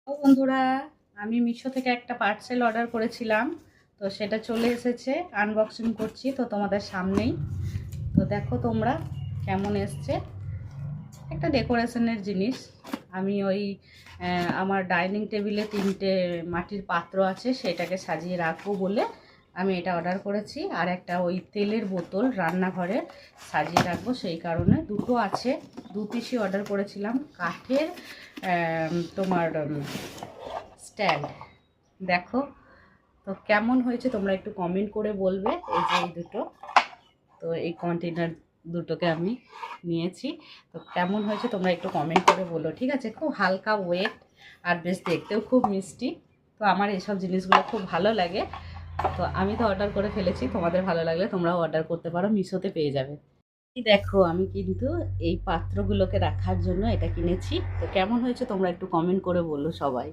ও বন্ধুরা, আমি মিশো থেকে একটা পার্সেল অর্ডার করেছিলাম, তো সেটা চলে এসেছে। আনবক্সিং করছি তো তোমাদের সামনেই। তো দেখো তোমরা কেমন এসছে। একটা ডেকোরেশনের জিনিস। আমি ওই আমার ডাইনিং টেবিলে 3টে মাটির পাত্র আছে, সেটাকে সাজিয়ে রাখবো বলে আমি এটা অর্ডার করেছি। আর একটা ওই তেলের বোতল রান্নাঘরে সাজিয়ে রাখবো, সেই কারণে দুটো আছে। 2 পিসই অর্ডার করেছিলাম। কাঠের তোমার স্ট্যান্ড। দেখো তো কেমন হয়েছে তোমরা একটু কমেন্ট করে বলবে। এই যে এই দুটো, তো এই কন্টেনার দুটোকে আমি নিয়েছি। তো কেমন হয়েছে তোমরা একটু কমেন্ট করে বলো, ঠিক আছে? খুব হালকা ওয়েট আর বেশ দেখতেও খুব মিষ্টি। তো আমার এইসব জিনিসগুলো খুব ভালো লাগে। তো আমি তো অর্ডার করে ফেলেছি, তোমাদের ভালো লাগলে তোমরাও অর্ডার করতে পারো, মিশোতে পেয়ে যাবে। এই দেখো আমি কিন্তু এই পাত্রগুলোকে রাখার জন্য এটা কিনেছি। তো কেমন হয়েছে তোমরা একটু কমেন্ট করে বলো সবাই।